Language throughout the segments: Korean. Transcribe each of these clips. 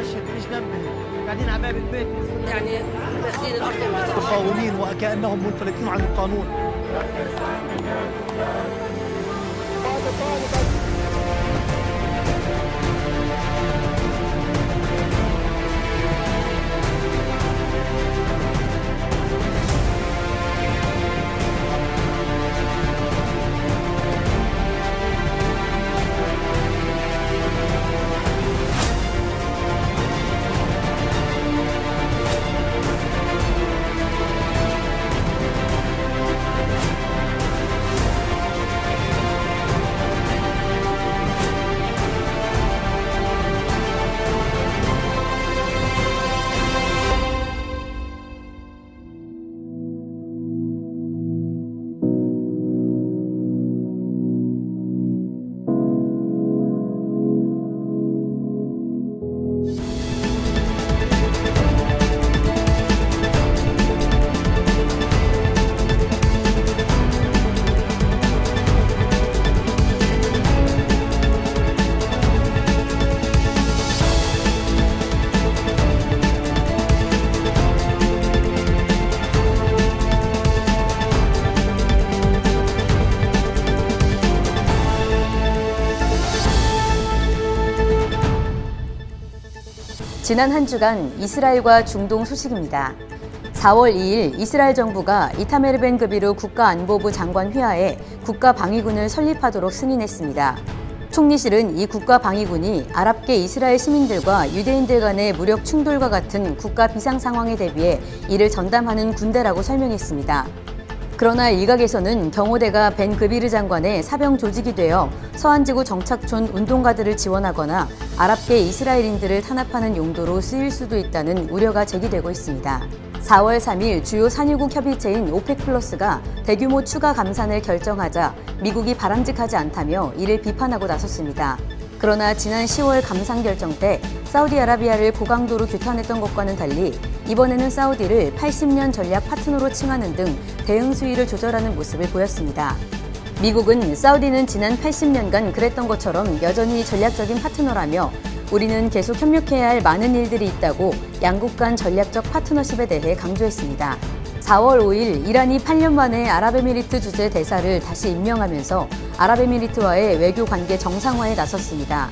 مش جنبي قاعدين على باب البيت يعني داخلين الارض مقاومين وكأنهم منفلتين عن القانون. 지난 한 주간 이스라엘과 중동 소식입니다. 4월 2일 이스라엘 정부가 이타메르 벤 그비르 국가안보부 장관 휘하에 국가방위군을 설립하도록 승인했습니다. 총리실은 이 국가방위군이 아랍계 이스라엘 시민들과 유대인들 간의 무력 충돌과 같은 국가 비상 상황에 대비해 이를 전담하는 군대라고 설명했습니다. 그러나 일각에서는 경호대가 벤 그비르 장관의 사병 조직이 되어 서한지구 정착촌 운동가들을 지원하거나 아랍계 이스라엘인들을 탄압하는 용도로 쓰일 수도 있다는 우려가 제기되고 있습니다. 4월 3일 주요 산유국 협의체인 오펙 플러스가 대규모 추가 감산을 결정하자 미국이 바람직하지 않다며 이를 비판하고 나섰습니다. 그러나 지난 10월 감산 결정 때 사우디아라비아를 고강도로 규탄했던 것과는 달리 이번에는 사우디를 80년 전략 파트너로 칭하는 등 대응 수위를 조절하는 모습을 보였습니다. 미국은 사우디는 지난 80년간 그랬던 것처럼 여전히 전략적인 파트너라며 우리는 계속 협력해야 할 많은 일들이 있다고 양국 간 전략적 파트너십에 대해 강조했습니다. 4월 5일 이란이 8년 만에 아랍에미리트 주재 대사를 다시 임명하면서 아랍에미리트와의 외교 관계 정상화에 나섰습니다.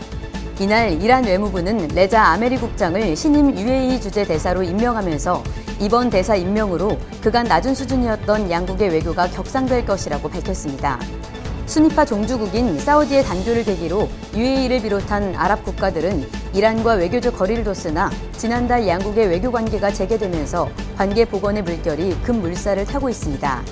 이날 이란 외무부는 레자 아메리 국장을 신임 UAE 주재 대사로 임명하면서 이번 대사 임명으로 그간 낮은 수준이었던 양국의 외교가 격상될 것이라고 밝혔습니다. 수니파 종주국인 사우디의 단교를 계기로 UAE를 비롯한 아랍 국가들은 이란과 외교적 거리를 뒀으나 지난달 양국의 외교 관계가 재개되면서 관계 복원의 물결이 급물살을 타고 있습니다.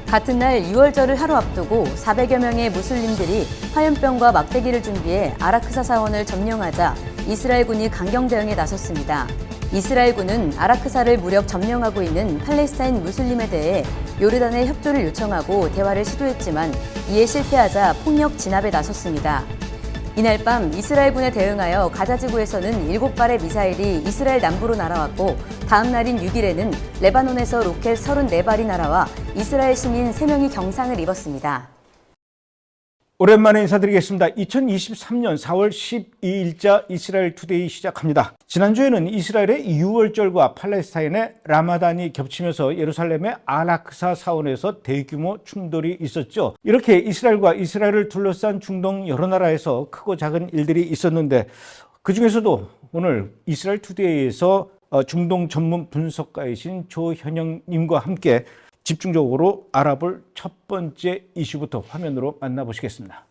같은 날 6월절을 하루 앞두고 400여 명의 무슬림들이 화염병과 막대기를 준비해 아라크사 사원을 점령하자 이스라엘군이 강경 대응에 나섰습니다. 이스라엘군은 아라크사를 무력 점령하고 있는 팔레스타인 무슬림에 대해 요르단의 협조를 요청하고 대화를 시도했지만 이에 실패하자 폭력 진압에 나섰습니다. 이날 밤 이스라엘군에 대응하여 가자지구에서는 7발의 미사일이 이스라엘 남부로 날아왔고 다음 날인 6일에는 레바논에서 로켓 34발이 날아와 이스라엘 시민 3명이 경상을 입었습니다. 오랜만에 인사드리겠습니다. 2023년 4월 12일자 이스라엘 투데이 시작합니다. 지난주에는 이스라엘의 6월절과 팔레스타인의 라마단이 겹치면서 예루살렘의 아라크사 사원에서 대규모 충돌이 있었죠. 이렇게 이스라엘과 이스라엘을 둘러싼 중동 여러 나라에서 크고 작은 일들이 있었는데 그중에서도 오늘 이스라엘 투데이에서 중동 전문 분석가이신 조현영님과 함께 집중적으로 알아볼 첫 번째 이슈부터 화면으로 만나보시겠습니다.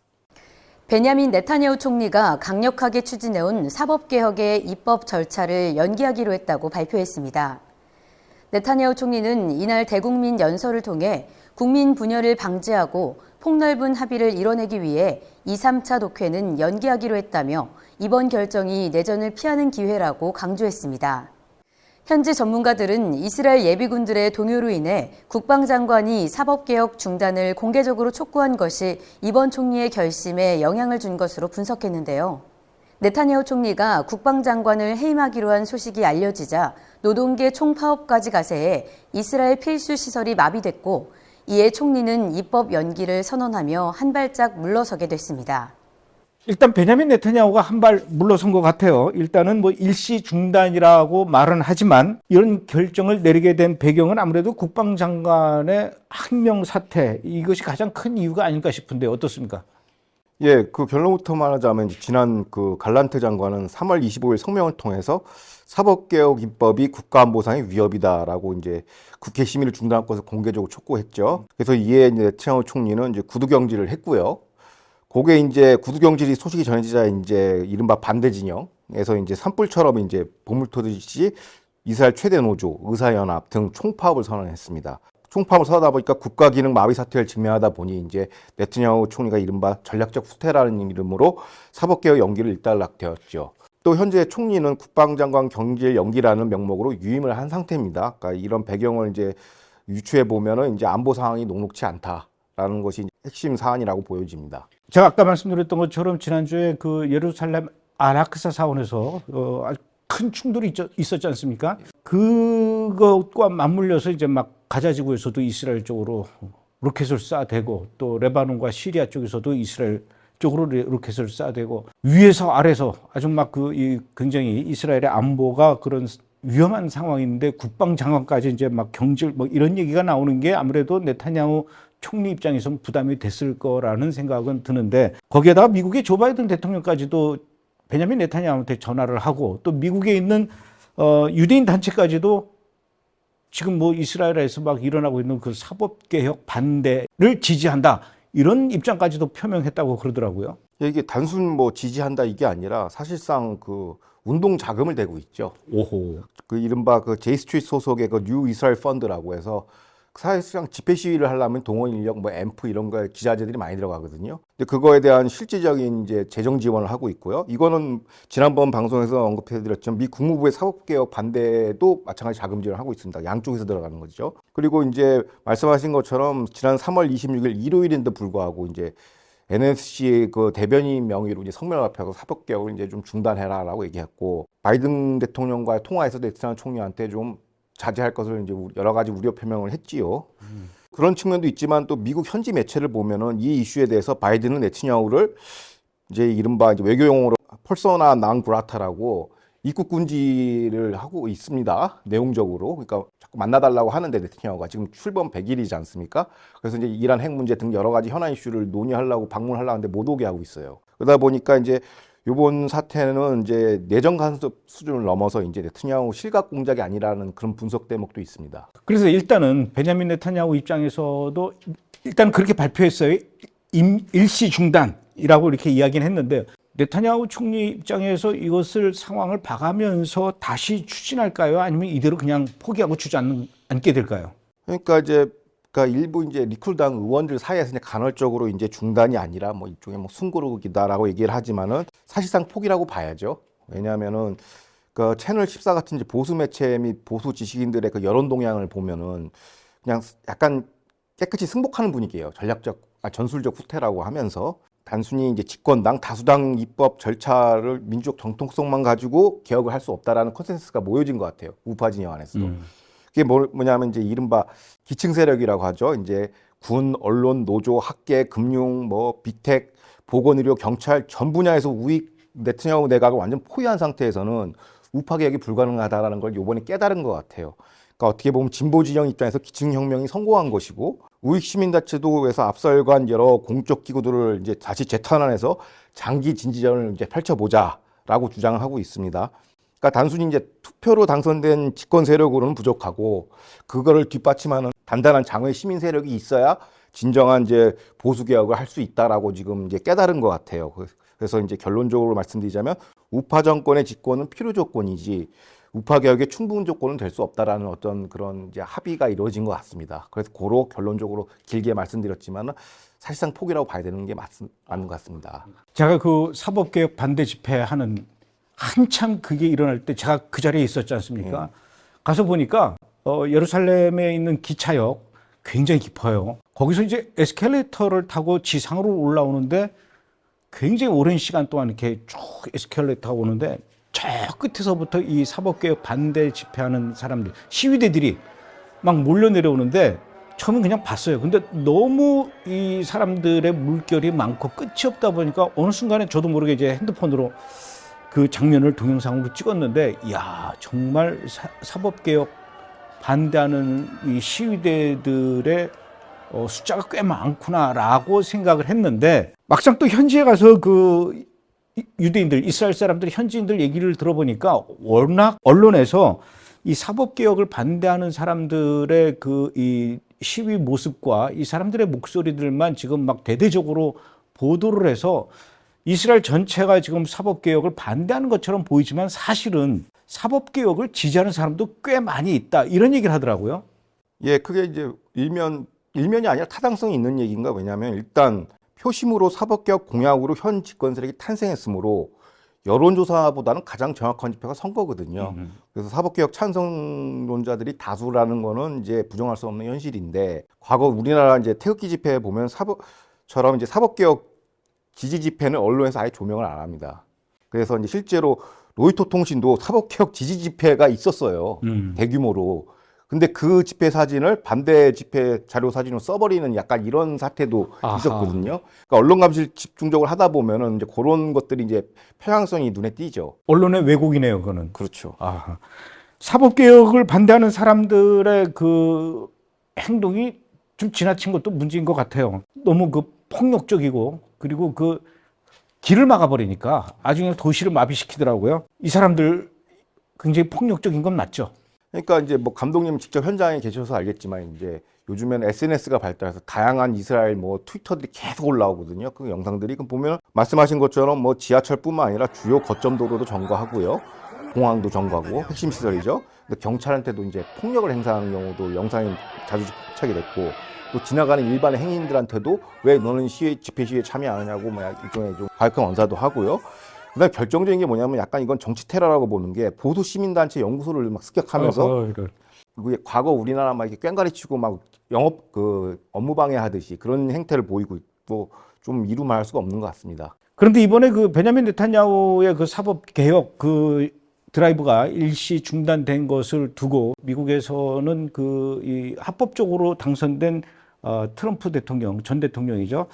베냐민 네타냐후 총리가 강력하게 추진해온 사법개혁의 입법 절차를 연기하기로 했다고 발표했습니다. 네타냐후 총리는 이날 대국민 연설을 통해 국민 분열을 방지하고 폭넓은 합의를 이뤄내기 위해 2, 3차 독회는 연기하기로 했다며 이번 결정이 내전을 피하는 기회라고 강조했습니다. 현지 전문가들은 이스라엘 예비군들의 동요로 인해 국방장관이 사법개혁 중단을 공개적으로 촉구한 것이 이번 총리의 결심에 영향을 준 것으로 분석했는데요. 네타냐후 총리가 국방장관을 해임하기로 한 소식이 알려지자 노동계 총파업까지 가세해 이스라엘 필수 시설이 마비됐고 이에 총리는 입법 연기를 선언하며 한 발짝 물러서게 됐습니다. 일단 베냐민 네타냐후가 한 발 물러선 것 같아요. 일단은 뭐 일시 중단이라고 말은 하지만 이런 결정을 내리게 된 배경은 아무래도 국방장관의 항명 사태, 이것이 가장 큰 이유가 아닐까 싶은데 어떻습니까? 예, 그 결론부터 말하자면 지난 그 갈란트 장관은 3월 25일 성명을 통해서 사법개혁 입법이 국가안보상의 위협이다라고 이제 국회 심의를 중단할 것을 공개적으로 촉구했죠. 그래서 이에 이제 네타냐후 총리는 이제 구두경질을 했고요. 그게 이제 구두경질이 소식이 전해지자 이제 이른바 반대 진영에서 이제 산불처럼 이제 보물토듯이 이스라엘 최대 노조, 의사연합 등 총파업을 선언했습니다. 총파업을 선언하다 보니까 국가기능 마비 사태를 직면하다 보니 이제 네타냐후 총리가 이른바 전략적 후퇴라는 이름으로 사법개혁 연기를 일단락되었죠. 또 현재 총리는 국방장관 경질 연기라는 명목으로 유임을 한 상태입니다. 그러니까 이런 배경을 이제 유추해 보면은 이제 안보 상황이 녹록치 않다라는 것이 핵심 사안이라고 보여집니다. 제가 아까 말씀드렸던 것처럼 지난주에 그 예루살렘 아라크사 사원에서 아주 큰 충돌이 있었지 않습니까? 그것과 맞물려서 이제 막 가자 지구에서도 이스라엘 쪽으로 로켓을 쏴대고 또 레바논과 시리아 쪽에서도 이스라엘 쪽으로 로켓을 쏴대고 위에서 아래서 아주 막 굉장히 이스라엘의 안보가 그런 위험한 상황인데 국방장관까지 이제 막 경질 뭐 이런 얘기가 나오는 게 아무래도 네타냐후 총리 입장에서는 부담이 됐을 거라는 생각은 드는데 거기에다가 미국의 조 바이든 대통령까지도 베냐민 네타냐후한테 전화를 하고 또 미국에 있는 유대인 단체까지도 지금 뭐 이스라엘에서 막 일어나고 있는 그 사법개혁 반대를 지지한다 이런 입장까지도 표명했다고 그러더라고요. 이게 단순 뭐 지지한다 이게 아니라 사실상 그 운동 자금을 대고 있죠. 오호. 그 이른바 그 제이스트리트 소속의 그 뉴 이스라엘 펀드라고 해서 사실상 집회 시위를 하려면 동원 인력, 뭐 앰프 이런 거에 기자재들이 많이 들어가거든요. 근데 그거에 대한 실질적인 이제 재정 지원을 하고 있고요. 이거는 지난번 방송에서 언급해드렸지만 미 국무부의 사법개혁 반대도 마찬가지 자금 지원을 하고 있습니다. 양쪽에서 들어가는 거죠. 그리고 이제 말씀하신 것처럼 지난 3월 26일 일요일인데 불구하고 이제 NSC 그 대변인 명의로 이제 성명을 발표해서 사법개혁을 이제 좀 중단해라라고 얘기했고 바이든 대통령과의 통화에서 네타냐후 총리한테 좀 자제할 것을 이제 여러 가지 우려 표명을 했지요. 그런 측면도 있지만 또 미국 현지 매체를 보면은 이 이슈에 대해서 바이든은 네타냐후를 이제 이른바 이제 외교 용어로 퍼소나 non grata라고 입국 금지를 하고 있습니다. 내용적으로. 그러니까 자꾸 만나달라고 하는데 네타냐후가 지금 출범 100일이지 않습니까? 그래서 이제 이란 핵 문제 등 여러 가지 현안 이슈를 논의하려고 방문하려고 하는데 못 오게 하고 있어요. 그러다 보니까 이제 이번 사태는 이제 내정 간섭 수준을 넘어서 이제 네타냐후 실각 공작이 아니라는 그런 분석 대목도 있습니다. 그래서 일단은 베냐민 네타냐후 입장에서도 일단 그렇게 발표했어요. 일시 중단이라고 이렇게 이야기는 했는데 네타냐후 총리 입장에서 이것을 상황을 봐가면서 다시 추진할까요? 아니면 이대로 그냥 포기하고 주저앉게 될까요? 그러니까 일부 이제 리쿨당 의원들 사이에서 이제 간헐적으로 이제 중단이 아니라 뭐 일종의 뭐 숨고르기다라고 얘기를 하지만은 사실상 포기라고 봐야죠. 왜냐하면은 그 채널 14 같은 이제 보수 매체 및 보수 지식인들의 그 여론 동향을 보면은 그냥 약간 깨끗이 승복하는 분위기예요. 전술적 후퇴라고 하면서 단순히 이제 집권당 다수당 입법 절차를 민주적 정통성만 가지고 개혁을 할 수 없다라는 컨센서스가 모여진 것 같아요. 우파 진영 안에서도. 그게 뭐냐면 이제 이른바 기층 세력이라고 하죠. 이제 군, 언론, 노조, 학계, 금융, 뭐 빅텍, 보건의료, 경찰 전 분야에서 우익 네타냐후 내각을 완전 포위한 상태에서는 우파 개혁이 불가능하다라는 걸 이번에 깨달은 것 같아요. 그러니까 어떻게 보면 진보 진영 입장에서 기층 혁명이 성공한 것이고 우익 시민단체도에서 앞설관 여러 공적 기구들을 이제 다시 재탄환해서 장기 진지전을 이제 펼쳐보자라고 주장을 하고 있습니다. 그러니까 단순히 이제 투표로 당선된 집권 세력으로는 부족하고 그거를 뒷받침하는 단단한 장외 시민 세력이 있어야 진정한 이제 보수 개혁을 할 수 있다라고 지금 이제 깨달은 것 같아요. 그래서 이제 결론적으로 말씀드리자면 우파 정권의 집권은 필요 조건이지 우파 개혁의 충분 조건은 될 수 없다라는 어떤 그런 이제 합의가 이루어진 것 같습니다. 그래서 고로 결론적으로 길게 말씀드렸지만은 사실상 포기라고 봐야 되는 게 맞는 것 같습니다. 제가 그 사법개혁 반대 집회하는 한참 그게 일어날 때 제가 그 자리에 있었지 않습니까? 가서 보니까 예루살렘에 있는 기차역 굉장히 깊어요. 거기서 이제 에스컬레이터를 타고 지상으로 올라오는데 굉장히 오랜 시간 동안 이렇게 쭉 에스컬레이터가 오는데 저 끝에서부터 이 사법개혁 반대 집회하는 사람들, 시위대들이 막 몰려 내려오는데 처음엔 그냥 봤어요. 근데 너무 이 사람들의 물결이 많고 끝이 없다 보니까 어느 순간에 저도 모르게 이제 핸드폰으로 그 장면을 동영상으로 찍었는데, 이야, 정말 사법개혁 반대하는 이 시위대들의 숫자가 꽤 많구나라고 생각을 했는데, 막상 또 현지에 가서 그 유대인들, 이스라엘 사람들, 현지인들 얘기를 들어보니까 워낙 언론에서 이 사법개혁을 반대하는 사람들의 그 이 시위 모습과 이 사람들의 목소리들만 지금 막 대대적으로 보도를 해서 이스라엘 전체가 지금 사법개혁을 반대하는 것처럼 보이지만 사실은 사법개혁을 지지하는 사람도 꽤 많이 있다, 이런 얘기를 하더라고요. 예, 그게 이제 일면이 아니라 타당성이 있는 얘기인가. 왜냐하면 일단 표심으로 사법개혁 공약으로 현 집권 세력이 탄생했으므로 여론조사보다는 가장 정확한 지표가 선거거든요. 그래서 사법개혁 찬성론자들이 다수라는 거는 이제 부정할 수 없는 현실인데, 과거 우리나라 이제 태극기 집회 보면 사법처럼 이제 사법개혁 지지 집회는 언론에서 아예 조명을 안 합니다. 그래서 이제 실제로 로이터 통신도 사법개혁 지지 집회가 있었어요. 대규모로. 근데 그 집회 사진을 반대 집회 자료 사진으로 써버리는 약간 이런 사태도 있었거든요. 그러니까 언론 감시를 집중적으로 하다 보면은 이제 그런 것들이 이제 편향성이 눈에 띄죠. 언론의 왜곡이네요, 그거는. 그렇죠. 사법개혁을 반대하는 사람들의 그 행동이 좀 지나친 것도 문제인 것 같아요. 너무 그 폭력적이고, 그리고 그 길을 막아버리니까 아주 그냥 도시를 마비시키더라고요. 이 사람들 굉장히 폭력적인 건 맞죠? 그러니까 이제 뭐 감독님 직접 현장에 계셔서 알겠지만, 이제 요즘에는 SNS가 발달해서 다양한 이스라엘 뭐 트위터들이 계속 올라오거든요. 그 영상들이. 그럼 보면 말씀하신 것처럼 뭐 지하철뿐만 아니라 주요 거점 도로도 점거하고요, 공항도 점거하고, 핵심 시설이죠. 근데 경찰한테도 이제 폭력을 행사하는 경우도 영상이 자주 포착이 됐고, 또 지나가는 일반의 행인들한테도 왜 너는 집회 시위에 참여 안 하냐고 뭐 일종의 좀 과격한 언사도 하고요. 그다음에 결정적인 게 뭐냐면, 약간 이건 정치 테러라고 보는 게, 보수 시민단체 연구소를 막 습격하면서 그게 과거 우리나라 막 이렇게 꽹가리치고 막 영업 그 업무 방해하듯이 그런 행태를 보이고 있고, 좀 이루말할 수가 없는 것 같습니다. 그런데 이번에 그 베냐민 네탄야후의 그 사법 개혁 그 드라이브가 일시 중단된 것을 두고 미국에서는 그 이 합법적으로 당선된 트럼프 대통령, 전 대통령이죠.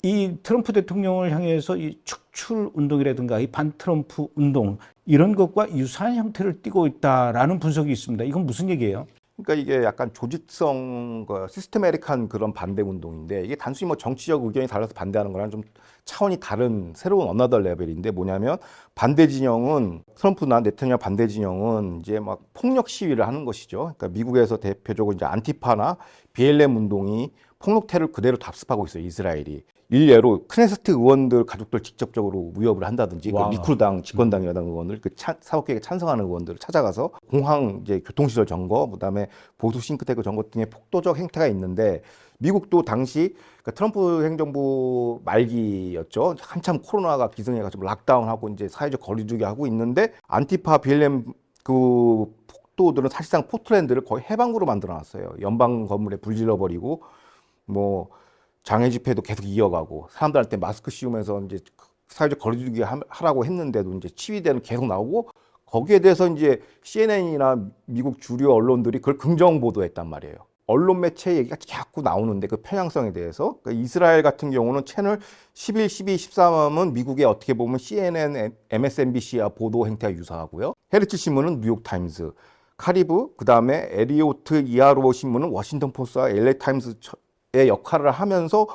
이 트럼프 대통령을 향해서 이 축출 운동이라든가 이 반트럼프 운동, 이런 것과 유사한 형태를 띠고 있다라는 분석이 있습니다. 이건 무슨 얘기예요? 그러니까 이게 약간 조직성, 시스테메릭한 그런 반대 운동인데, 이게 단순히 뭐 정치적 의견이 달라서 반대하는 거랑 좀 차원이 다른 새로운 어나더 레벨인데, 뭐냐면 반대 진영은, 트럼프나 네타냐후 반대 진영은 이제 막 폭력 시위를 하는 것이죠. 그러니까 미국에서 대표적으로 이제 안티파나 BLM 운동이 폭력태를 그대로 답습하고 있어요, 이스라엘이. 일례로 크네세트 의원들 가족들 직접적으로 위협을 한다든지, 그 리쿨당 집권당이라는 의원들, 그 사법개혁에 찬성하는 의원들을 찾아가서 공항 이제 교통시설 점거, 그다음에 보수 싱크탱크 점거 등의 폭도적 행태가 있는데, 미국도 당시 그러니까 트럼프 행정부 말기였죠. 한참 코로나가 기승해가지고 락다운하고 이제 사회적 거리두기 하고 있는데, 안티파 BLM 그 폭도들은 사실상 포틀랜드를 거의 해방구로 만들어놨어요. 연방 건물에 불 질러버리고, 뭐 장애 집회도 계속 이어가고, 사람들한테 마스크 씌우면서 이제 사회적 거리두기 하라고 했는데도 이제 치위대는 계속 나오고, 거기에 대해서 이제 CNN이나 미국 주류 언론들이 그걸 긍정 보도했단 말이에요. 언론 매체 얘기가 자꾸 나오는데, 그 편향성에 대해서. 그러니까 이스라엘 같은 경우는 채널 11, 12, 13은 미국의 어떻게 보면 CNN, MSNBC와 보도 행태가 유사하고요. 헤르츠 신문은 뉴욕타임스, 카리브, 그 다음에 에리오트 이하로 신문은 워싱턴 포스트와 LA 타임스의 역할을 하면서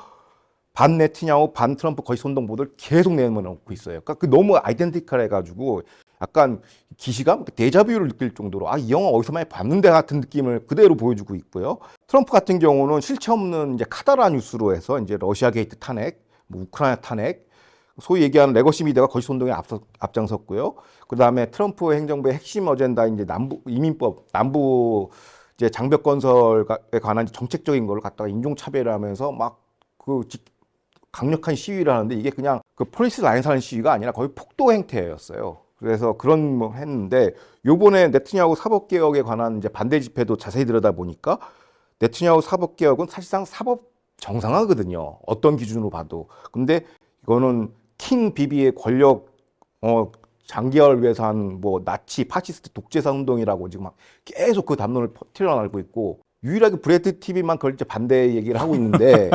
반 네타냐후, 반 트럼프 거의 선동 보도를 계속 내놓고 있어요. 그러니까 그 너무 아이덴티컬해가지고 약간 기시감, 데자뷰를 느낄 정도로 이 영화 어디서 많이 봤는데 같은 느낌을 그대로 보여주고 있고요. 트럼프 같은 경우는 실체 없는 이제 카다라 뉴스로 해서 이제 러시아 게이트 탄핵, 뭐 우크라이나 탄핵, 소위 얘기하는 레거시 미디어가 거시 선동에 앞장섰고요. 그 다음에 트럼프 행정부의 핵심 어젠다 이제 이민법, 남부 이제 장벽 건설에 관한 정책적인 걸 갖다가 인종차별하면서 막 그 강력한 시위를 하는데, 이게 그냥 그 폴리스 라인스 하는 시위가 아니라 거의 폭도 행태였어요. 그래서 그런 뭐 했는데, 요번에 네타냐후 사법개혁에 관한 이제 반대 집회도 자세히 들여다보니까 네타냐후 사법개혁은 사실상 사법 정상화거든요. 어떤 기준으로 봐도. 근데 이거는 킹 비비의 권력 장기화를 위해서 한 뭐 나치, 파시스트 독재자 운동이라고 지금 막 계속 그 담론을 퍼뜨려 나가고 있고, 유일하게 브레드 TV만 그걸 이제 반대 얘기를 하고 있는데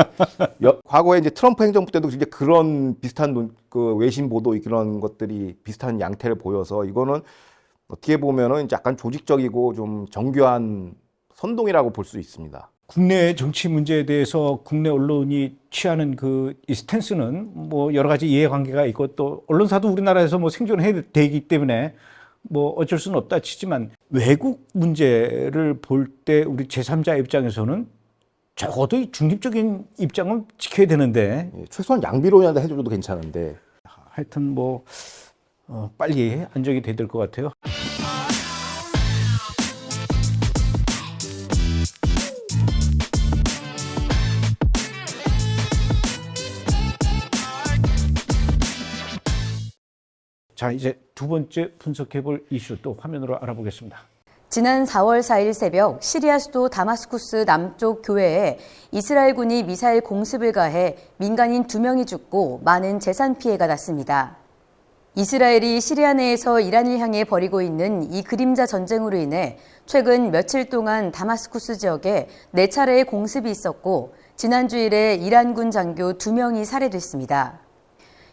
과거에 이제 트럼프 행정부 때도 이제 그런 비슷한 그 외신 보도 그런 것들이 비슷한 양태를 보여서 이거는 어떻게 보면은 이제 약간 조직적이고 좀 정교한 선동이라고 볼 수 있습니다. 국내 정치 문제에 대해서 국내 언론이 취하는 이 스탠스는 뭐 여러 가지 이해관계가 있고 또 언론사도 우리나라에서 뭐 생존해야 되기 때문에 뭐 어쩔 수는 없다 치지만 외국 문제를 볼 때 우리 제3자 입장에서는 적어도 중립적인 입장은 지켜야 되는데 최소한 양비론이라도 해줘도 괜찮은데 하여튼 뭐 빨리 안정이 돼야 될 것 같아요. 자, 이제 두 번째 분석해 볼 이슈 또 화면으로 알아보겠습니다. 지난 4월 4일 새벽 시리아 수도 다마스쿠스 남쪽 교회에 이스라엘군이 미사일 공습을 가해 민간인 2명이 죽고 많은 재산 피해가 났습니다. 이스라엘이 시리아 내에서 이란을 향해 벌이고 있는 이 그림자 전쟁으로 인해 최근 며칠 동안 다마스쿠스 지역에 4차례의 공습이 있었고 지난 주일에 이란군 장교 2명이 살해됐습니다.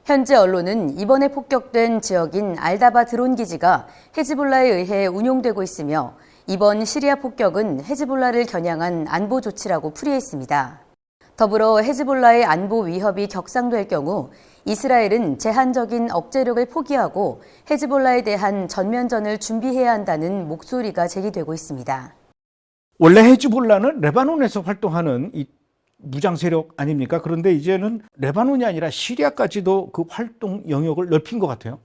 현재 언론은 이번에 폭격된 지역인 알다바 드론 기지가 헤즈볼라에 의해 운용되고 있으며 이번 시리아 폭격은 헤즈볼라를 겨냥한 안보 조치라고 풀이했습니다. 더불어 헤즈볼라의 안보 위협이 격상될 경우 이스라엘은 제한적인 억제력을 포기하고 헤즈볼라에 대한 전면전을 준비해야 한다는 목소리가 제기되고 있습니다. 원래 헤즈볼라는 레바논에서 활동하는 이 무장 세력 아닙니까? 그런데 이제는 레바논이 아니라 시리아까지도 그 활동 영역을 넓힌 것 같아요.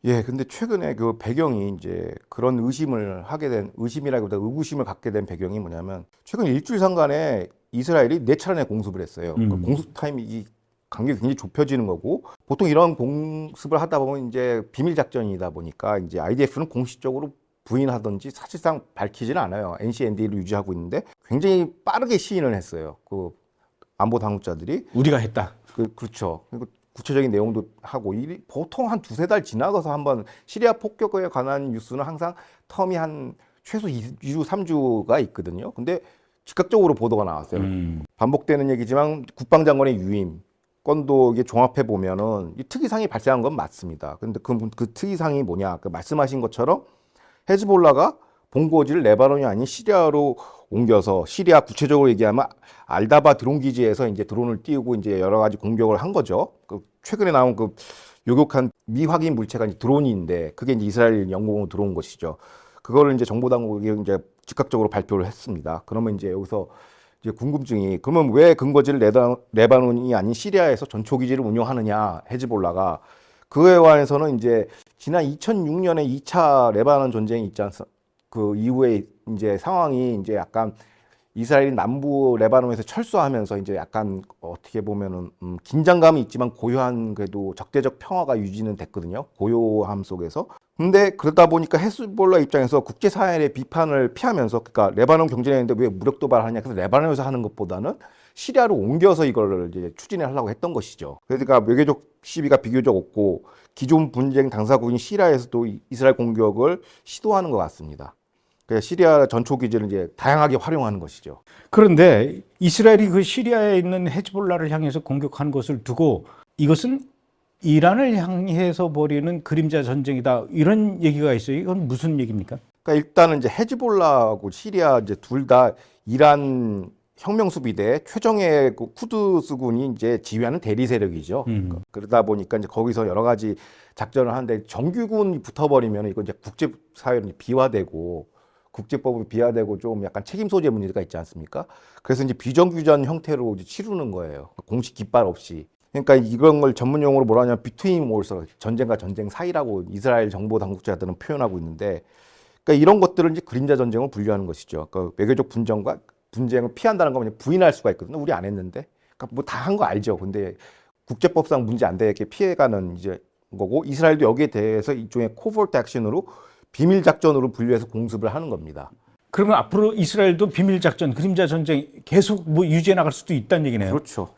예, 근데 최근에 그 배경이 이제 그런 의심이라기보다 의구심을 갖게 된 배경이 뭐냐면 최근 일주일 상간에 이스라엘이 4차례나 공습을 했어요. 그러니까 공습 타임이 간격이 굉장히 좁혀지는 거고 보통 이런 공습을 하다 보면 이제 비밀 작전이다 보니까 이제 IDF는 공식적으로 부인하든지 사실상 밝히지는 않아요. NCND를 유지하고 있는데 굉장히 빠르게 시인을 했어요. 그 안보 당국자들이 우리가 했다. 그렇죠. 그리고 구체적인 내용도 하고 보통 한 2-3달 지나가서 한번 시리아 폭격에 관한 뉴스는 항상 텀이 한 최소 2주, 3주가 있거든요. 근데 즉각적으로 보도가 나왔어요. 반복되는 얘기지만 국방장관의 유임 건도 이게 종합해 보면은 이 특이상이 발생한 건 맞습니다. 그런데 그 특이상이 뭐냐? 그 말씀하신 것처럼 헤즈볼라가 본거지를 레바논이 아닌 시리아로 옮겨서 시리아 구체적으로 얘기하면 알다바 드론 기지에서 이제 드론을 띄우고 이제 여러 가지 공격을 한 거죠. 그 최근에 나온 그 요격한 미확인 물체가 이제 드론인데 그게 이제 이스라엘 영공으로 들어온 것이죠. 그거를 이제 정보 당국이 이제 즉각적으로 발표를 했습니다. 그러면 이제 여기서 이제 궁금증이 그러면 왜 근거지를 레바논이 아닌 시리아에서 전초 기지를 운영하느냐 헤즈볼라가 그에 관해서는 이제 지난 2006년에 2차 레바논 전쟁이 있지 않습니까? 그 이후에 이제 상황이 이제 약간 이스라엘이 남부 레바논에서 철수하면서 이제 약간 어떻게 보면은 긴장감이 있지만 고요한 그래도 적대적 평화가 유지는 됐거든요. 고요함 속에서. 근데 그러다 보니까 헤즈볼라 입장에서 국제사회의 비판을 피하면서 그러니까 레바논 경제했는데 왜 무력 도발하냐. 그래서 레바논에서 하는 것보다는 시리아로 옮겨서 이걸 이제 추진하려고 했던 것이죠. 그러니까 외교적 시비가 비교적 없고 기존 분쟁 당사국인 시리아에서도 이스라엘 공격을 시도하는 것 같습니다. 그래서 시리아 전초 기지를 이제 다양하게 활용하는 것이죠. 그런데 이스라엘이 그 시리아에 있는 헤즈볼라를 향해서 공격한 것을 두고 이것은 이란을 향해서 벌이는 그림자 전쟁이다 이런 얘기가 있어요. 이건 무슨 얘기입니까? 그러니까 일단은 이제 헤즈볼라하고 시리아 이제 둘 다 이란 혁명수비대 최정예 쿠드스군이 이제 지휘하는 대리 세력이죠. 그러다 보니까 이제 거기서 여러 가지 작전을 하는데 정규군이 붙어버리면 이거 이제 국제사회로 비화되고 국제법으로 비화되고 좀 약간 책임 소재 문제가 있지 않습니까? 그래서 이제 비정규전 형태로 이제 치르는 거예요. 공식 깃발 없이. 그러니까 이런 걸 전문 용어로 뭐라 하냐면 비트윈 월스, 전쟁과 전쟁 사이라고 이스라엘 정보 당국자들은 표현하고 있는데, 그러니까 이런 것들을 이제 그림자 전쟁을 분류하는 것이죠. 그러니까 외교적 분쟁을 피한다는 건 그냥 부인할 수가 있거든요. 우리 안 했는데, 그러니까 뭐 다 한 거 알죠. 근데 국제법상 문제 안 되게 피해가는 이제 거고, 이스라엘도 여기에 대해서 일종의 코버트 액션으로 비밀 작전으로 분류해서 공습을 하는 겁니다. 그러면 앞으로 이스라엘도 비밀 작전, 그림자 전쟁 계속 뭐 유지해 나갈 수도 있다는 얘기네요. 그렇죠.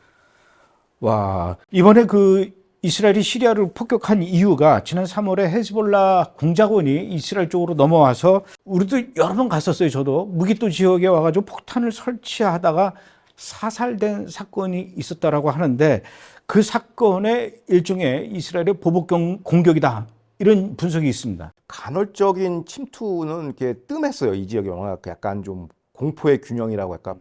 와, 이번에 그 이스라엘이 시리아를 폭격한 이유가 지난 3월에 헤즈볼라 공작원이 이스라엘 쪽으로 넘어와서 우리도 여러 번 갔었어요. 저도 무기또 지역에 와가지고 폭탄을 설치하다가 사살된 사건이 있었다라고 하는데 그 사건의 일종의 이스라엘의 보복 공격이다. 이런 분석이 있습니다. 간헐적인 침투는 이렇게 뜸했어요. 이 지역이 워낙 약간 좀 공포의 균형이라고 약간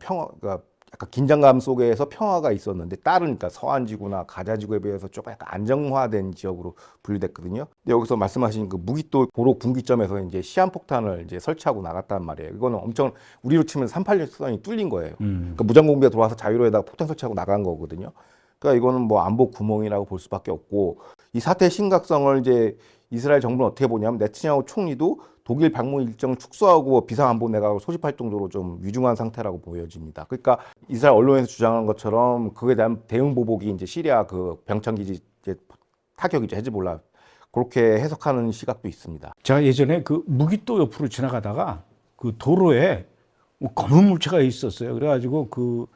약간 긴장감 속에서 평화가 있었는데 다른 그러니까 서한지구나 가자지구에 비해서 조금 약간 안정화된 지역으로 분류됐거든요. 근데 여기서 말씀하신 그 무기또 보록 분기점에서 이제 시한폭탄을 이제 설치하고 나갔단 말이에요. 이거는 엄청 우리로 치면 38년 수단이 뚫린 거예요. 그러니까 무장공비가 들어와서 자유로에다가 폭탄 설치하고 나간 거거든요. 그러니까 이거는 뭐 안보 구멍이라고 볼 수밖에 없고 이 사태의 심각성을 이제 이스라엘 정부는 어떻게 보냐면 네타냐후 총리도 독일 방문 일정을 축소하고 비상안보내각을 소집할 정도로 좀 위중한 상태라고 보여집니다. 그러니까 이스라엘 언론에서 주장하는 것처럼 그에 대한 대응 보복이 이제 시리아 그 병창기지 이제 타격이죠. 헤즈볼라 그렇게 해석하는 시각도 있습니다. 제가 예전에 그 무기또 옆으로 지나가다가 그 도로에 뭐 검은 물체가 있었어요. 그래가지고 그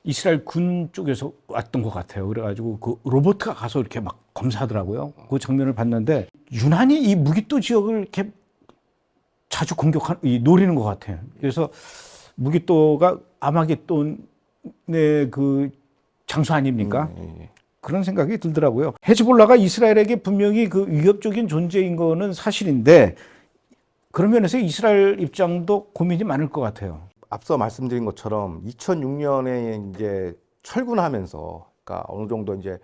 이스라엘 군 쪽에서 왔던 것 같아요. 그래가지고 그 로봇가 가서 이렇게 막 검사하더라고요. 그 장면을 봤는데 유난히 이 무기또 지역을 이렇게 자주 노리는 것 같아요. 그래서 무기또가 아마겟돈의 그 장소 아닙니까? 그런 생각이 들더라고요. 헤즈볼라가 이스라엘에게 분명히 그 위협적인 존재인 거는 사실인데 그런 면에서 이스라엘 입장도 고민이 많을 것 같아요. 앞서 말씀드린 것처럼 2006년에 이제 철군하면서 그러니까 어느 정도 이제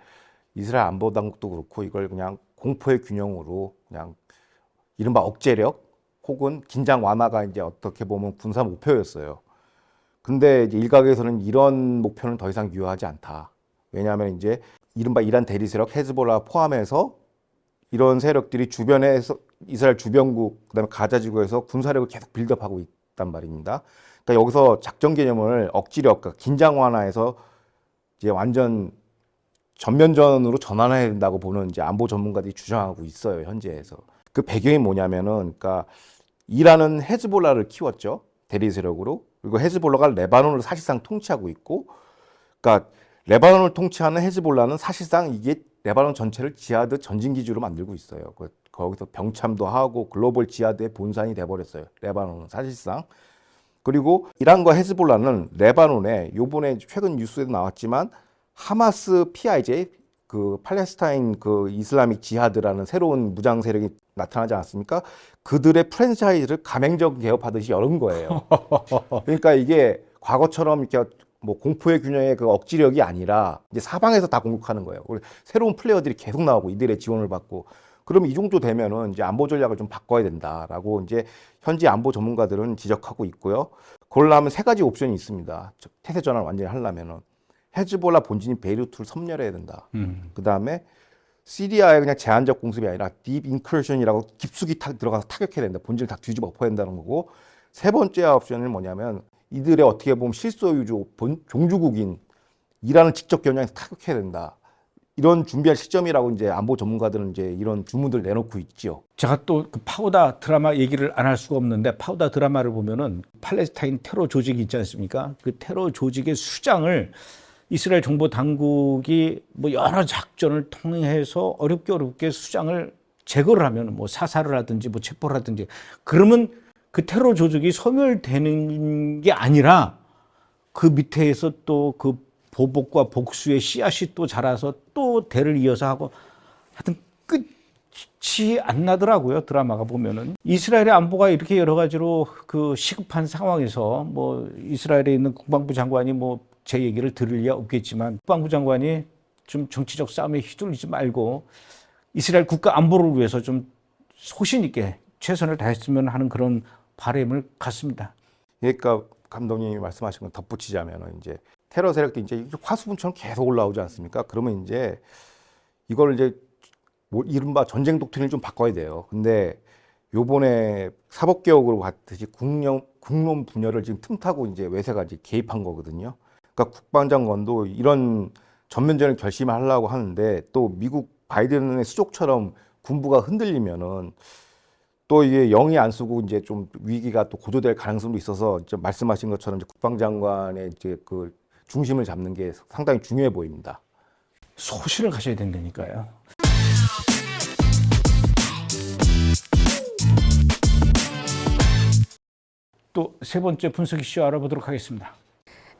이스라엘 안보 당국도 그렇고 이걸 그냥 공포의 균형으로 그냥 이른바 억제력 혹은 긴장 완화가 이제 어떻게 보면 군사 목표였어요. 근데 이제 일각에서는 이런 목표는 더 이상 유효하지 않다. 왜냐하면 이제 이른바 이란 대리 세력 헤즈볼라 포함해서 이런 세력들이 주변에서 이스라엘 주변국 그다음에 가자지구에서 군사력을 계속 빌드업하고 있단 말입니다. 그러니까 여기서 작전 개념을 억지력, 그러니까 긴장 완화해서 이제 완전 전면전으로 전환해야 된다고 보는 이제 안보 전문가들이 주장하고 있어요. 현재에서. 그 배경이 뭐냐면은 그러니까 이란은 헤즈볼라를 키웠죠. 대리 세력으로. 그리고 헤즈볼라가 레바논을 사실상 통치하고 있고 그러니까 레바논을 통치하는 헤즈볼라는 사실상 이게 레바논 전체를 지하드 전진 기지로 만들고 있어요. 거기서 병참도 하고 글로벌 지하드의 본산이 돼버렸어요. 레바논은 사실상. 그리고 이란과 헤즈볼라는 레바논에 요번에 최근 뉴스에도 나왔지만 하마스 PIJ 그 팔레스타인 그 이슬라믹 지하드라는 새로운 무장 세력이 나타나지 않았습니까? 그들의 프랜차이즈를 가맹적 개업하듯이 열은 거예요. 그러니까 이게 과거처럼 이렇게 뭐 공포의 균형의 그 억지력이 아니라 이제 사방에서 다 공격하는 거예요. 새로운 플레이어들이 계속 나오고 이들의 지원을 받고 그러면 이 정도 되면은 이제 안보 전략을 좀 바꿔야 된다라고 이제 현지 안보 전문가들은 지적하고 있고요. 그러려면 세 가지 옵션이 있습니다. 태세 전환을 완전히 하려면은 헤즈볼라 본진인 베이루트를 섬멸해야 된다. 그 다음에 시리아의 그냥 제한적 공습이 아니라 딥 인커션이라고 깊숙이 들어가서 타격해야 된다. 본진을 다 뒤집어 엎어야 된다는 거고 세 번째 옵션은 뭐냐면 이들의 어떻게 보면 실소유주 종주국인 이란을 직접 겨냥해서 타격해야 된다. 이런 준비할 시점이라고 이제 안보 전문가들은 이제 이런 주문들 내놓고 있죠. 제가 또 그 파우다 드라마 얘기를 안 할 수가 없는데 파우다 드라마를 보면은 팔레스타인 테러 조직이 있지 않습니까? 그 테러 조직의 수장을 이스라엘 정보 당국이 뭐 여러 작전을 통해서 어렵게 수장을 제거를 하면 뭐 사살을 하든지 뭐 체포를 하든지 그러면 그 테러 조직이 소멸되는 게 아니라 그 밑에서 또 그 보복과 복수의 씨앗이 또 자라서 또 대를 이어서 하고 하여튼 끝이 안 나더라고요. 드라마가 보면은. 이스라엘의 안보가 이렇게 여러 가지로 그 시급한 상황에서 뭐 이스라엘에 있는 국방부 장관이 뭐 제 얘기를 들을 리가 없겠지만 국방부 장관이 좀 정치적 싸움에 휘둘리지 말고 이스라엘 국가 안보를 위해서 좀 소신 있게 최선을 다했으면 하는 그런 바람을 갖습니다. 그러니까 감독님이 말씀하신 건 덧붙이자면 이제 테러 세력들이 이제 화수분처럼 계속 올라오지 않습니까? 그러면 이제 이걸 이제 뭐 이른바 전쟁 독트린을 좀 바꿔야 돼요. 근데 요번에 사법개혁으로 갔듯이 국론 분열을 지금 틈타고 이제 외세가 이제 개입한 거거든요. 그러니까 국방장관도 이런 전면전을 결심하려고 하는데 또 미국 바이든의 수족처럼 군부가 흔들리면은 또 이게 영이 안 쓰고 이제 좀 위기가 또 고조될 가능성도 있어서 이제 말씀하신 것처럼 이제 국방장관의 이제 그 중심을 잡는 게 상당히 중요해 보입니다. 소신을 가져야 된다니까요. 또 세 번째 분석 이슈 알아보도록 하겠습니다.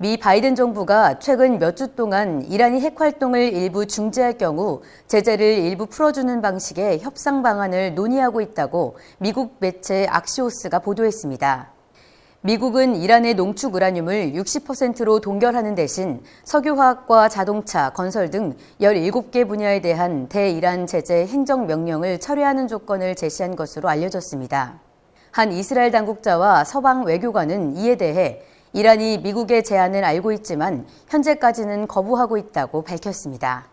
미 바이든 정부가 최근 몇 주 동안 이란이 핵 활동을 일부 중지할 경우 제재를 일부 풀어주는 방식의 협상 방안을 논의하고 있다고 미국 매체 악시오스가 보도했습니다. 미국은 이란의 농축 우라늄을 60%로 동결하는 대신 석유화학과 자동차, 건설 등 17개 분야에 대한 대이란 제재 행정명령을 철회하는 조건을 제시한 것으로 알려졌습니다. 한 이스라엘 당국자와 서방 외교관은 이에 대해 이란이 미국의 제안을 알고 있지만 현재까지는 거부하고 있다고 밝혔습니다.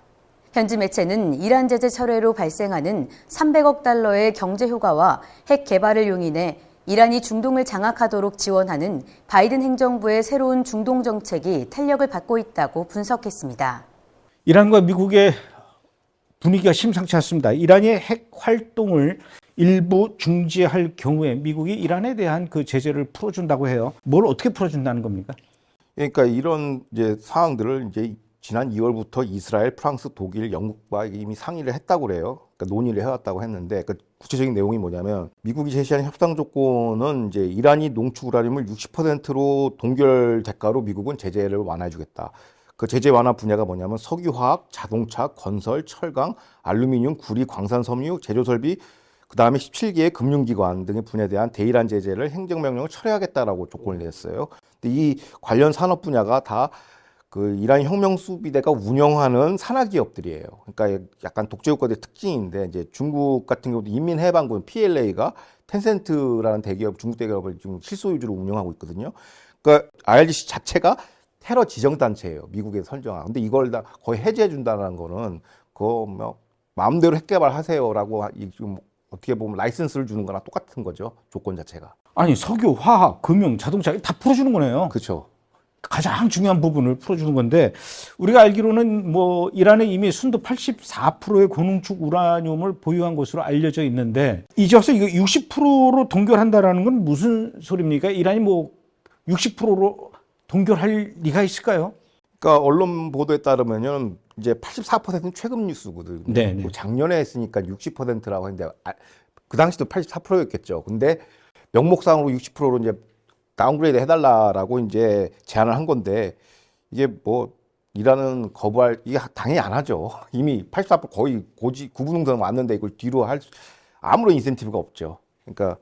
현지 매체는 이란 제재 철회로 발생하는 300억 달러의 경제 효과와 핵 개발을 용인해 이란이 중동을 장악하도록 지원하는 바이든 행정부의 새로운 중동 정책이 탄력을 받고 있다고 분석했습니다. 이란과 미국의 분위기가 심상치 않습니다. 이란이 핵 활동을 일부 중지할 경우에 미국이 이란에 대한 그 제재를 풀어준다고 해요. 뭘 어떻게 풀어준다는 겁니까? 그러니까 이런 이제 사항들을 이제 지난 2월부터 이스라엘, 프랑스, 독일, 영국과 이미 상의를 했다고 그래요. 그러니까 논의를 해왔다고 했는데 그 구체적인 내용이 뭐냐면 미국이 제시한 협상 조건은 이제 이란이 농축 우라늄을 60%로 동결 대가로 미국은 제재를 완화해주겠다. 그 제재 완화 분야가 뭐냐면 석유화학, 자동차, 건설, 철강, 알루미늄, 구리, 광산, 섬유, 제조설비, 그 다음에 17개의 금융기관 등의 분야에 대한 대이란 제재를 행정명령을 철회하겠다라고 조건을 냈어요. 근데 이 관련 산업 분야가 다 그 이란 혁명수비대가 운영하는 산하기업들이에요. 그러니까 약간 독재국가의 특징인데 이제 중국 같은 경우도 인민해방군 PLA가 텐센트라는 대기업, 중국 대기업을 지금 실소유주로 운영하고 있거든요. 그러니까 IRGC 자체가 테러 지정단체예요. 미국에서 선정한. 근데 이걸 다 거의 해제해준다는 거는 그거 뭐 마음대로 핵개발하세요라고 지금 어떻게 보면 라이선스를 주는 거나 똑같은 거죠. 조건 자체가. 아니 석유, 화학, 금융, 자동차 다 풀어주는 거네요. 그렇죠. 가장 중요한 부분을 풀어주는 건데 우리가 알기로는 뭐 이란에 이미 순도 84%의 고농축 우라늄을 보유한 것으로 알려져 있는데 이제 와서 이거 60%로 동결한다라는 건 무슨 소리입니까? 이란이 뭐 60%로 동결할 리가 있을까요? 그러니까 언론 보도에 따르면은 이제 84%는 최근 뉴스거든요. 네네. 뭐 작년에 했으니까 60%라고 했는데 그 당시도 84%였겠죠. 근데 명목상으로 60%로 이제 다운그레이드 해달라라고 이제 제안을 한 건데 이게 뭐 이란은 거부할 이게 당연히 안 하죠. 이미 84% 거의 구분응선 왔는데 이걸 뒤로 할 아무런 인센티브가 없죠. 그러니까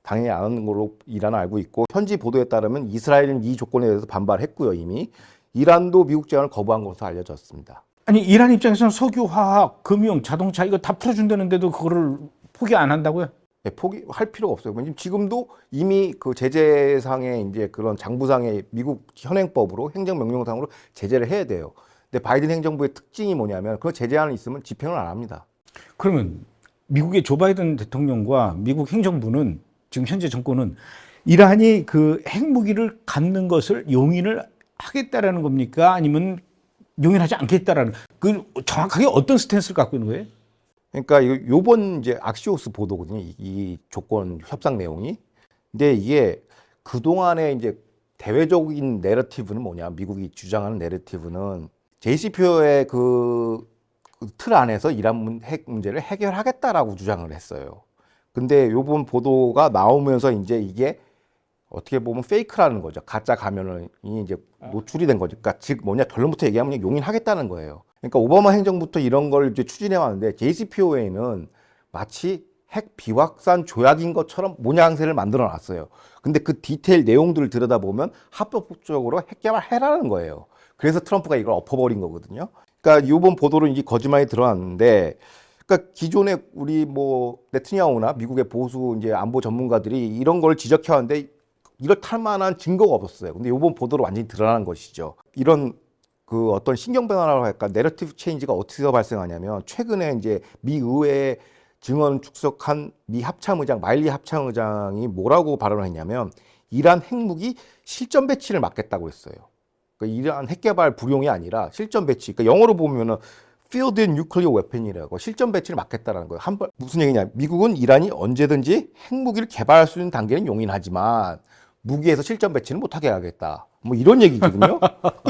당연히 안 하는 걸로 이란은 알고 있고 현지 보도에 따르면 이스라엘은 이 조건에 대해서 반발했고요. 이미 이란도 미국 제안을 거부한 것으로 알려졌습니다. 아니 이란 입장에서는 석유, 화학, 금융, 자동차 이거 다 풀어준다는데도 그거를 포기 안 한다고요? 네, 포기할 필요가 없어요. 왜냐면 지금도 이미 그 제재상의 이제 그런 장부상의 미국 현행법으로 행정명령상으로 제재를 해야 돼요. 근데 바이든 행정부의 특징이 뭐냐면 그 제재안이 있으면 집행을 안 합니다. 그러면 미국의 조 바이든 대통령과 미국 행정부는 지금 현재 정권은 이란이 그 핵무기를 갖는 것을 용인을 하겠다라는 겁니까? 아니면 용인하지 않겠다라는 그 정확하게 어떤 스탠스를 갖고 있는 거예요? 그러니까 요번 이제 악시오스 보도거든요. 이 조건 협상 내용이. 근데 이게 그동안의 이제 대외적인 내러티브는 뭐냐? 미국이 주장하는 내러티브는 JCPO의 그 틀 안에서 이란 핵 문제를 해결하겠다라고 주장을 했어요. 근데 요번 보도가 나오면서 이제 이게 어떻게 보면 페이크라는 거죠. 가짜 가면이 이제 노출이 된 거죠. 그러니까 즉 뭐냐 결론부터 얘기하면 용인하겠다는 거예요. 그러니까 오바마 행정부터 이런 걸 이제 추진해 왔는데 JCPOA는 마치 핵 비확산 조약인 것처럼 모양새를 만들어 놨어요. 근데 그 디테일 내용들을 들여다보면 합법적으로 핵 개발해라는 거예요. 그래서 트럼프가 이걸 엎어버린 거거든요. 그러니까 이번 보도로 이게 거짓말이 드러났는데 그러니까 기존에 우리 뭐 네트냐후나 미국의 보수 이제 안보 전문가들이 이런 걸 지적해 왔는데 이걸 탈 만한 증거가 없었어요. 근데 이번 보도로 완전히 드러난 것이죠. 이런 그 어떤 신경 변화라고 할까, 내러티브 체인지가 어디서 발생하냐면 최근에 이제 미 의회에 증언 축석한 미 합참의장 마일리 합참의장이 뭐라고 발언을 했냐면 이란 핵무기 실전 배치를 막겠다고 했어요. 그러니까 이란 핵 개발 불용이 아니라 실전 배치. 그러니까 영어로 보면은 Field Nuclear Weapon이라고 실전 배치를 막겠다라는 거예요. 무슨 얘기냐? 미국은 이란이 언제든지 핵무기를 개발할 수 있는 단계는 용인하지만 무기에서 실전 배치는 못하게 하겠다. 뭐 이런 얘기거든요.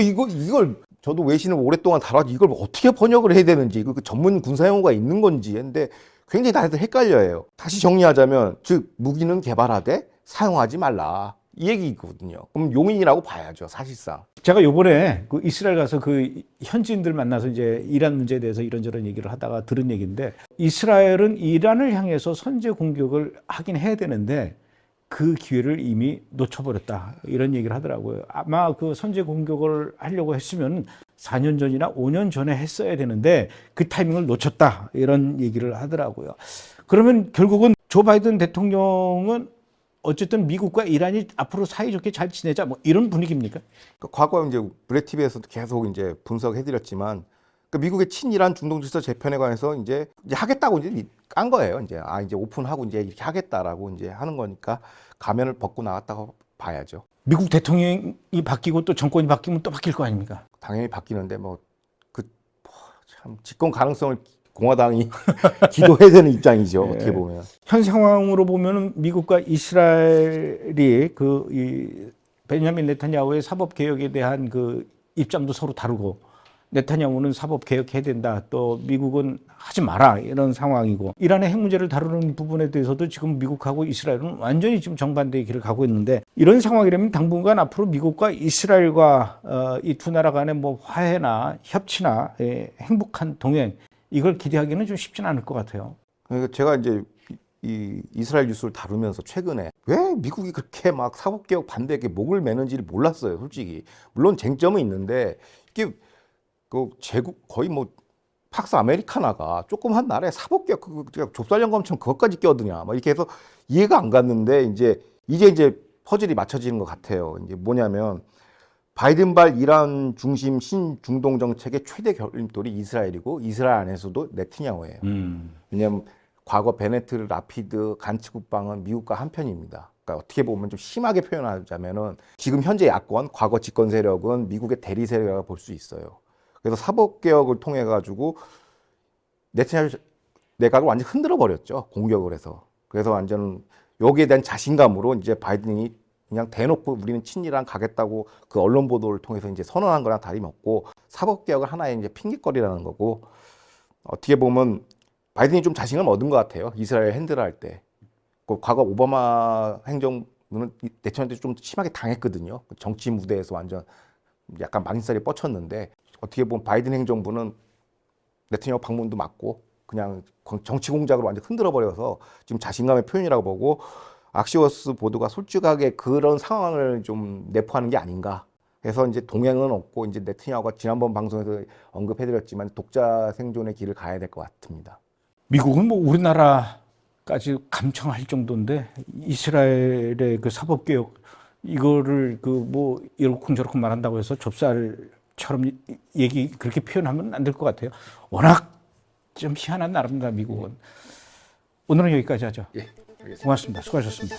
이걸 저도 외신을 오랫동안 다뤄서 이걸 어떻게 번역을 해야 되는지, 그 전문 군사 용어가 있는 건지 했는데 굉장히 다들 헷갈려해요. 다시 정리하자면, 즉 무기는 개발하되 사용하지 말라 이 얘기거든요. 그럼 용인이라고 봐야죠, 사실상. 제가 요번에 그 이스라엘 가서 그 현지인들 만나서 이제 이란 문제에 대해서 이런저런 얘기를 하다가 들은 얘기인데, 이스라엘은 이란을 향해서 선제 공격을 하긴 해야 되는데 그 기회를 이미 놓쳐버렸다, 이런 얘기를 하더라고요. 아마 그 선제 공격을 하려고 했으면 4년 전이나 5년 전에 했어야 되는데 그 타이밍을 놓쳤다, 이런 얘기를 하더라고요. 그러면 결국은 조 바이든 대통령은 어쨌든 미국과 이란이 앞으로 사이좋게 잘 지내자, 뭐 이런 분위기입니까? 과거 이제 브레티비에서도 계속 이제 분석해드렸지만, 미국의 친이란 중동 질서 재편에 관해서 이제 하겠다고 이제 깐 거예요. 이제 이제 오픈하고 이제 이렇게 하겠다라고 이제 하는 거니까 가면을 벗고 나갔다고 봐야죠. 미국 대통령이 바뀌고 또 정권이 바뀌면 또 바뀔 거 아닙니까? 당연히 바뀌는데 참 집권 가능성을 공화당이 기도해야 되는 입장이죠. 네. 어떻게 보면. 현 상황으로 보면은 미국과 이스라엘이 이 베냐민 네타냐후의 사법 개혁에 대한 그 입장도 서로 다르고, 네타냐후는 사법 개혁해야 된다, 또 미국은 하지 마라, 이런 상황이고, 이란의 핵 문제를 다루는 부분에 대해서도 지금 미국하고 이스라엘은 완전히 지금 정반대의 길을 가고 있는데, 이런 상황이라면 당분간 앞으로 미국과 이스라엘과 이 두 나라 간의 뭐 화해나 협치나 행복한 동행, 이걸 기대하기는 좀 쉽지는 않을 것 같아요. 그러니까 제가 이제 이 이스라엘 뉴스를 다루면서 최근에 왜 미국이 그렇게 막 사법개혁 반대에 목을 매는지를 몰랐어요, 솔직히. 물론 쟁점은 있는데 이게 그 제국 거의 뭐 팍스 아메리카나가 조그만 나라에 사법개혁 좁쌀영검처럼 그것까지 껴드냐, 막 이렇게 해서 이해가 안 갔는데 이제 퍼즐이 맞춰지는 것 같아요. 이제 뭐냐면, 바이든발 이란 중심 신중동 정책의 최대 걸림돌이 이스라엘이고, 이스라엘 안에서도 네타냐후예요. 왜냐하면 과거 베네트, 라피드, 간츠 국방은 미국과 한편입니다. 그러니까 어떻게 보면 좀 심하게 표현하자면은 지금 현재 야권, 과거 집권 세력은 미국의 대리 세력이라고 볼 수 있어요. 그래서 사법 개혁을 통해 가지고 네타냐후 내각을 완전 흔들어 버렸죠, 공격을 해서. 그래서 완전 여기에 대한 자신감으로 이제 바이든이 그냥 대놓고 우리는 친이란 가겠다고 그 언론 보도를 통해서 이제 선언한 거랑 다름없고, 사법 개혁을 하나의 이제 핑계거리라는 거고, 어떻게 보면 바이든이 좀 자신감을 얻은 것 같아요, 이스라엘 핸들할 때. 그 과거 오바마 행정부는 네타냐후한테 좀 심하게 당했거든요. 정치 무대에서 완전 약간 망신살이 뻗쳤는데, 어떻게 보면 바이든 행정부는 네타냐후 방문도 막고 그냥 정치 공작으로 완전 흔들어 버려서 지금 자신감의 표현이라고 보고, 악시오스 보도가 솔직하게 그런 상황을 좀 내포하는 게 아닌가. 그래서 이제 동행은 없고, 이제 네타냐후가 지난번 방송에서 언급해드렸지만 독자 생존의 길을 가야 될 것 같습니다. 미국은 뭐 우리나라까지 감청할 정도인데 이스라엘의 그 사법개혁 이거를 그 뭐 이러쿵저러쿵 말한다고 해서 좁쌀처럼 얘기 그렇게 표현하면 안 될 것 같아요. 워낙 좀 희한한 나라입니다, 미국은. 오늘은 여기까지 하죠. 예, 알겠습니다. 고맙습니다. 수고하셨습니다.